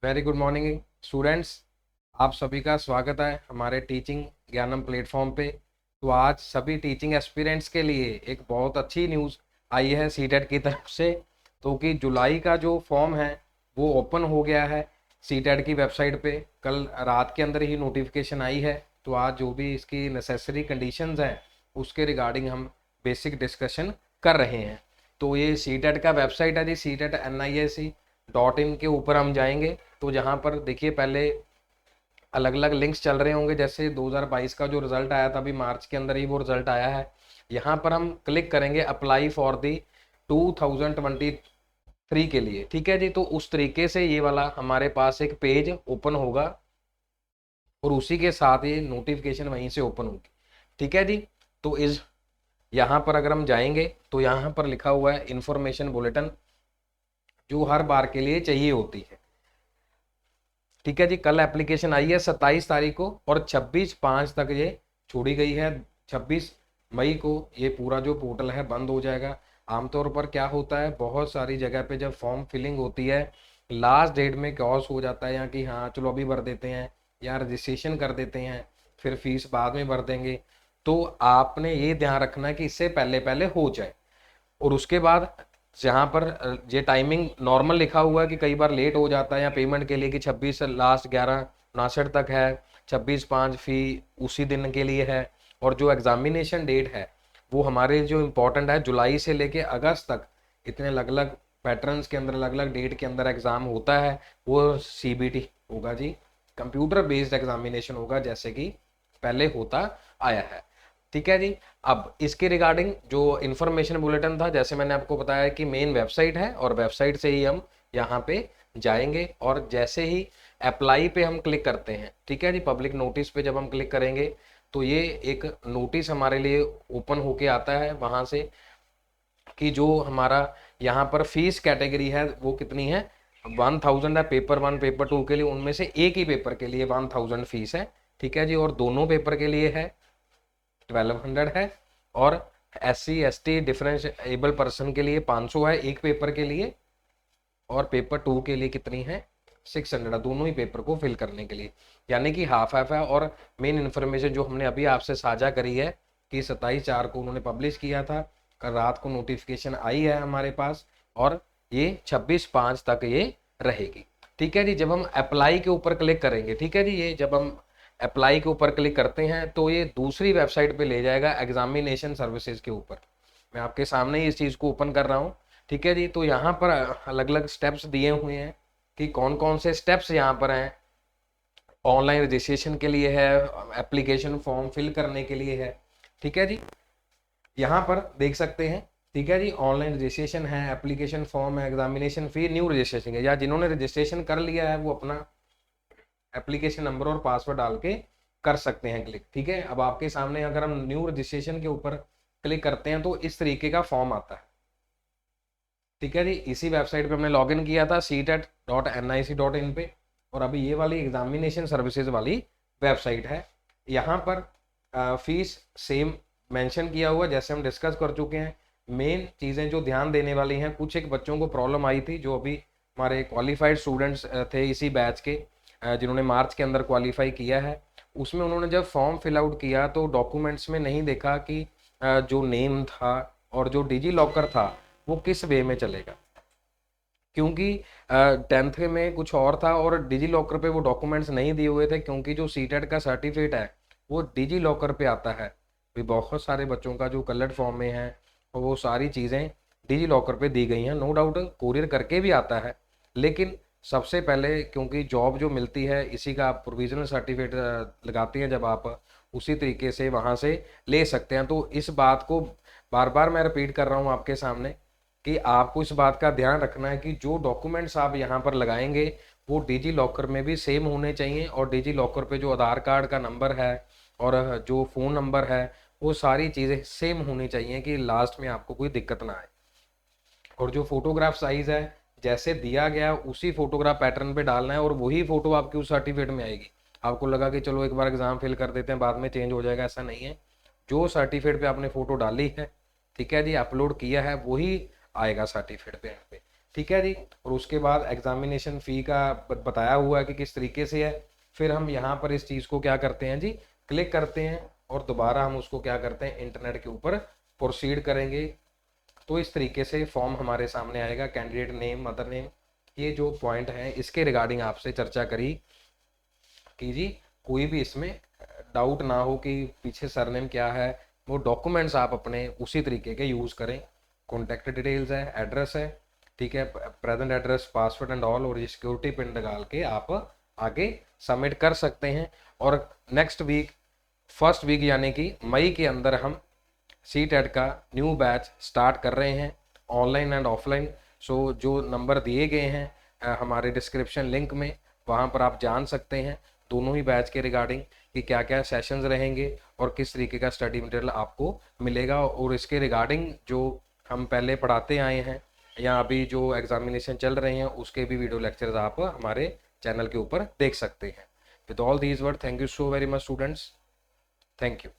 Very good morning students. आप सभी का स्वागत है हमारे टीचिंग ज्ञानम प्लेटफॉर्म पे। तो आज सभी टीचिंग एस्पिरेंट्स के लिए एक बहुत अच्छी न्यूज़ आई है सीटेट की तरफ से। तो कि जुलाई का जो फॉर्म है वो ओपन हो गया है सीटेट की वेबसाइट पे। कल रात के अंदर ही नोटिफिकेशन आई है। तो आज जो भी इसकी नेसेसरी कंडीशंस हैं उसके रिगार्डिंग हम बेसिक डिस्कशन कर रहे हैं। तो ये सीटेट का वेबसाइट है जी, CTET.NIAC.in के ऊपर हम जाएंगे। तो जहाँ पर देखिए पहले अलग अलग लिंक्स चल रहे होंगे, जैसे 2022 का जो रिजल्ट आया था अभी मार्च के अंदर ही वो रिजल्ट आया है। यहाँ पर हम क्लिक करेंगे अप्लाई फॉर दी 2023 के लिए। ठीक है जी, तो उस तरीके से ये वाला हमारे पास एक पेज ओपन होगा और उसी के साथ ये नोटिफिकेशन वहीं से ओपन होगी। ठीक है जी, तो इस यहाँ पर अगर हम जाएंगे तो यहाँ पर लिखा हुआ है इंफॉर्मेशन बुलेटिन, जो हर बार के लिए चाहिए होती है। ठीक है जी, कल एप्लीकेशन आई है 27 तारीख को और 26/5 तक ये छोड़ी गई है। 26 मई को ये पूरा जो पोर्टल है बंद हो जाएगा। आमतौर पर क्या होता है, बहुत सारी जगह पे जब फॉर्म फिलिंग होती है लास्ट डेट में कॉस हो जाता है, या कि हाँ चलो अभी भर देते हैं या रजिस्ट्रेशन कर देते हैं फिर फीस बाद में भर देंगे। तो आपने ये ध्यान रखना है कि इससे पहले पहले हो जाए। और उसके बाद जहाँ पर ये टाइमिंग नॉर्मल लिखा हुआ है कि कई बार लेट हो जाता है या पेमेंट के लिए कि 26 लास्ट 11:59 तक है, 26/5 फी उसी दिन के लिए है। और जो एग्जामिनेशन डेट है वो हमारे जो इम्पोर्टेंट है जुलाई से लेके अगस्त तक इतने अलग अलग पैटर्न्स के अंदर अलग अलग डेट के अंदर एग्जाम होता है। वो CBT होगा जी, कंप्यूटर बेस्ड एग्जामिनेशन होगा, जैसे कि पहले होता आया है। ठीक है जी, अब इसके रिगार्डिंग जो इन्फॉर्मेशन बुलेटिन था, जैसे मैंने आपको बताया कि मेन वेबसाइट है और वेबसाइट से ही हम यहाँ पे जाएंगे और जैसे ही अप्लाई पे हम क्लिक करते हैं, ठीक है जी, पब्लिक नोटिस पे जब हम क्लिक करेंगे तो ये एक नोटिस हमारे लिए ओपन होके आता है वहाँ से कि जो हमारा यहाँ पर फीस कैटेगरी है वो कितनी है, 1000 है पेपर 1 पेपर 2 के लिए। उनमें से एक ही पेपर के लिए 1000 फीस है। ठीक है जी, और दोनों पेपर के लिए है 1200 है। और SC ST डिफरेंशिएबल पर्सन के लिए 500 है एक पेपर के लिए, और पेपर 2 के लिए कितनी है 600 है, दोनों ही पेपर को फिल करने के लिए। यानी कि हाफ हाफ है। और मेन इन्फॉर्मेशन जो हमने अभी आपसे साझा करी है कि 27/4 को उन्होंने पब्लिश किया था, कल रात को नोटिफिकेशन आई है हमारे पास और ये 26/5 तक ये रहेगी। ठीक है जी, जब हम अप्लाई के ऊपर क्लिक करेंगे, ठीक है जी, ये जब हम अप्लाई के ऊपर क्लिक करते हैं तो ये दूसरी वेबसाइट पे ले जाएगा एग्जामिनेशन सर्विसेज के ऊपर। मैं आपके सामने ही इस चीज़ को ओपन कर रहा हूँ। ठीक है जी, तो यहाँ पर अलग अलग स्टेप्स दिए हुए हैं कि कौन कौन से स्टेप्स यहाँ पर हैं। ऑनलाइन रजिस्ट्रेशन के लिए है, एप्लीकेशन फॉर्म फिल करने के लिए है। ठीक है जी, यहाँ पर देख सकते हैं। ठीक है जी, ऑनलाइन रजिस्ट्रेशन है, एप्लीकेशन फॉर्म है, एग्जामिनेशन फी, न्यू रजिस्ट्रेशन है, या जिन्होंने रजिस्ट्रेशन कर लिया है वो अपना एप्लीकेशन नंबर और पासवर्ड डाल के कर सकते हैं क्लिक। ठीक है, अब आपके सामने अगर हम न्यू रजिस्ट्रेशन के ऊपर क्लिक करते हैं तो इस तरीके का फॉर्म आता है। ठीक है जी, इसी वेबसाइट पे हमने लॉगिन किया था CTET.NIC.in पे, और अभी ये वाली एग्जामिनेशन सर्विसेज वाली वेबसाइट है। यहाँ पर फीस सेम मेंशन किया हुआ जैसे हम डिस्कस कर चुके हैं। मेन चीज़ें जो ध्यान देने वाली हैं, कुछ एक बच्चों को प्रॉब्लम आई थी जो अभी हमारे क्वालिफाइड स्टूडेंट्स थे इसी बैच के, जिन्होंने मार्च के अंदर क्वालिफाई किया है। उसमें उन्होंने जब फॉर्म फिल आउट किया तो डॉक्यूमेंट्स में नहीं देखा कि जो नेम था और जो डिजी लॉकर था वो किस वे में चलेगा, क्योंकि 10th में कुछ और था और डिजी लॉकर पे वो डॉक्यूमेंट्स नहीं दिए हुए थे, क्योंकि जो सीटेट का सर्टिफिकेट है वो डिजी लॉकर पे आता है। भी बहुत सारे बच्चों का जो कलर्ड फॉर्म में है वो सारी चीज़ें डिजी लॉकर पे दी गई हैं। नो डाउट कोरियर करके भी आता है, लेकिन सबसे पहले क्योंकि जॉब जो मिलती है इसी का आप प्रोविजनल सर्टिफिकेट लगाते हैं, जब आप उसी तरीके से वहाँ से ले सकते हैं। तो इस बात को बार बार मैं रिपीट कर रहा हूँ आपके सामने कि आपको इस बात का ध्यान रखना है कि जो डॉक्यूमेंट्स आप यहाँ पर लगाएंगे वो डिजी लॉकर में भी सेम होने चाहिए, और डिजी लॉकर पे जो आधार कार्ड का नंबर है और जो फ़ोन नंबर है वो सारी चीज़ें सेम होनी चाहिए कि लास्ट में आपको कोई दिक्कत ना आए। और जो फोटोग्राफ साइज है जैसे दिया गया उसी फोटोग्राफ पैटर्न पे डालना है, और वही फोटो आपकी उस सर्टिफिकेट में आएगी। आपको लगा कि चलो एक बार एग्जाम फिल कर देते हैं बाद में चेंज हो जाएगा, ऐसा नहीं है। जो सर्टिफिकेट पे आपने फोटो डाली है, ठीक है जी, अपलोड किया है, वही आएगा सर्टिफिकेट पे यहाँ पे। ठीक है जी। और उसके बाद एग्जामिनेशन फ़ी का बताया हुआ है कि किस तरीके से है। फिर हम यहाँ पर इस चीज़ को क्या करते हैं जी, क्लिक करते हैं और दोबारा हम उसको क्या करते हैं, इंटरनेट के ऊपर प्रोसीड करेंगे। तो इस तरीके से फॉर्म हमारे सामने आएगा। कैंडिडेट नेम, मदर नेम, ये जो पॉइंट है इसके रिगार्डिंग आपसे चर्चा करी कि जी कोई भी इसमें डाउट ना हो कि पीछे सरनेम क्या है। वो डॉक्यूमेंट्स आप अपने उसी तरीके के यूज़ करें। कॉन्टैक्ट डिटेल्स है, एड्रेस है, ठीक है, present address, password and all, और ये सिक्योरिटी पिन डाल के आप आगे सबमिट कर सकते हैं। और नेक्स्ट वीक, फर्स्ट वीक यानी कि मई के अंदर हम CTET का न्यू बैच स्टार्ट कर रहे हैं, ऑनलाइन एंड ऑफलाइन। सो जो नंबर दिए गए हैं हमारे डिस्क्रिप्शन लिंक में, वहाँ पर आप जान सकते हैं दोनों ही बैच के रिगार्डिंग कि क्या क्या सेशंस रहेंगे और किस तरीके का स्टडी मटेरियल आपको मिलेगा। और इसके रिगार्डिंग जो हम पहले पढ़ाते आए हैं या अभी जो एग्जामिनेशन चल रहे हैं उसके भी वीडियो लेक्चर्स आप हमारे चैनल के ऊपर देख सकते हैं। With all these word, thank you so very much students, thank you.